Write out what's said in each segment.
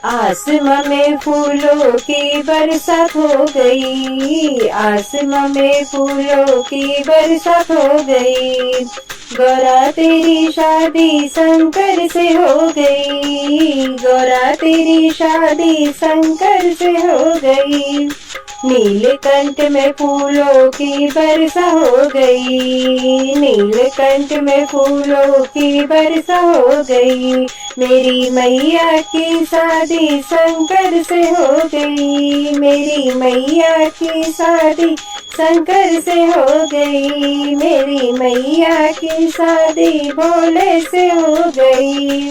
आसमां में फूलों की बरसात हो गई, आसमां में फूलों की बरसात हो गई। गौरा तेरी शादी शंकर से हो गई, गौरा तेरी शादी शंकर से हो गई। नीलकंठ में फूलों की वर्षा हो गई, नीलकंठ में फूलों की वर्षा हो गई। मेरी मैया की शादी शंकर से हो गई, मेरी मैया की शादी शंकर से हो गई। मेरी मैया की शादी भोले से हो गई।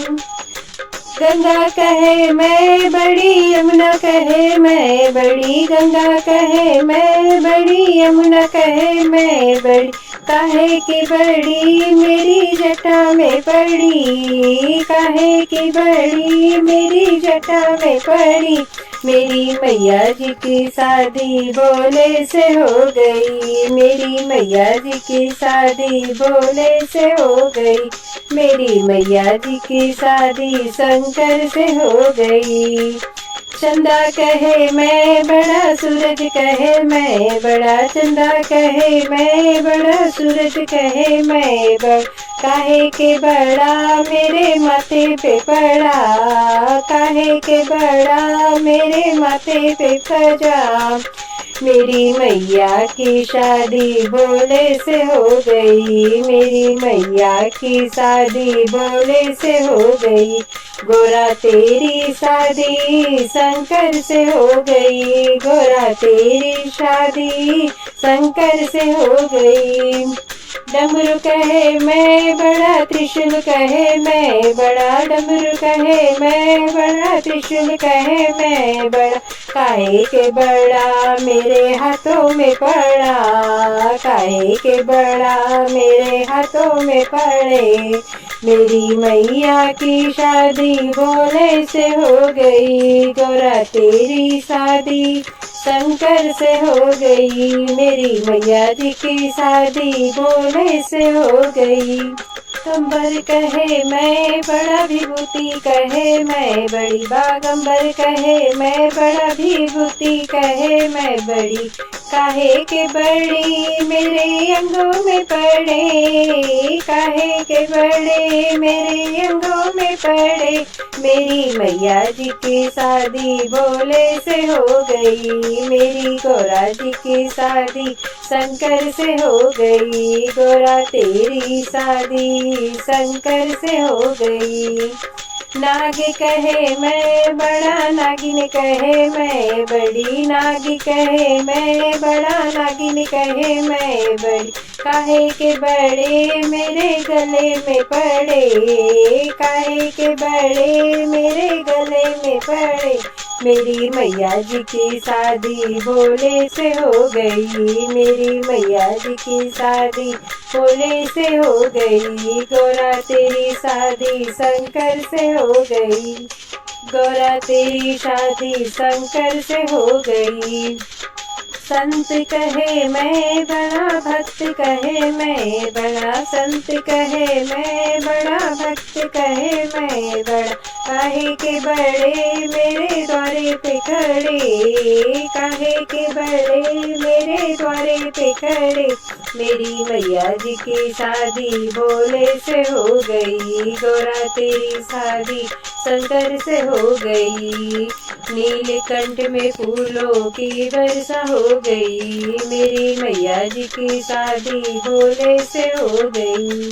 गंगा कहे मैं बड़ी, यमुना कहे मैं बड़ी, गंगा कहे मैं बड़ी, यमुना कहे मैं बड़ी। काहे की बड़ी मेरी जटा में पड़ी, काहे की बड़ी मेरी जटा में पड़ी। मेरी मैया जी की शादी भोले से हो गई, मेरी मैया जी की शादी भोले से हो गई। मेरी मैया जी की शादी शंकर से हो गई। चंदा कहे मैं बड़ा, सूरज कहे मैं बड़ा, चंदा कहे मैं बड़ा, सूरज कहे मैं बड़ा। काहे के बड़ा मेरे माथे पे पड़ा, काहे के बड़ा मेरे माथे पे पड़ा। मेरी मैया की शादी भोले से हो गई, मेरी मैया की शादी भोले से हो गई। गोरा तेरी शादी शंकर से हो गई, गोरा तेरी शादी शंकर से हो गई। डमरू कहे मैं बड़ा, त्रिशूल कहे मैं बड़ा, डमरू कहे मैं बड़ा, त्रिशूल कहे मैं बड़ा। काहे के बड़ा मेरे हाथों में पड़ा, काहे के बड़ा मेरे हाथों में पड़े। मेरी मैया की शादी भोले से हो गई, गोरा तेरी शादी शंकर से हो गई। मेरी मैया जी की शादी भोले से हो गई। बागंबर कहे मैं बड़ा, विभूति कहे मैं बड़ी, बागंबर कहे मैं बड़ा, विभूति कहे मैं बड़ी। काहे के बड़ी मेरे अंगों में पड़े, काहे के बड़े मेरे अंगों में पड़े। मेरी मैया जी की शादी भोले से हो गई, मेरी गोरा जी की शादी शंकर से हो गई। गोरा तेरी शादी शंकर से हो गई। नाग कहे मैं बड़ा, नागिन कहे मैं बड़ी, नाग कहे मैं बड़ा, नागिन कहे मैं बड़ी। काहे के बड़े मेरे गले में पड़े, काहे के बड़े मेरे गले में पड़े। मेरी मैया जी की शादी भोले से हो गई, मेरी मैया जी की शादी भोले से हो गई। गोरा तेरी शादी शंकर से हो गई, गोरा तेरी शादी शंकर से हो गई। संत कहे मैं बड़ा, भक्त कहे मैं बड़ा, संत कहे मैं बड़ा, भक्त कहे मैं बड़ा। काहे के बड़े मेरे द्वारे पे खड़े, काहे के बड़े मेरे द्वारे पे खड़े। मेरी मैया जी की शादी भोले से हो गई, गोरा तेरी शादी शंकर से हो गई। नीलकंठ में फूलों की वर्षा हो गई, मेरी मैया जी की शादी भोले से हो गई।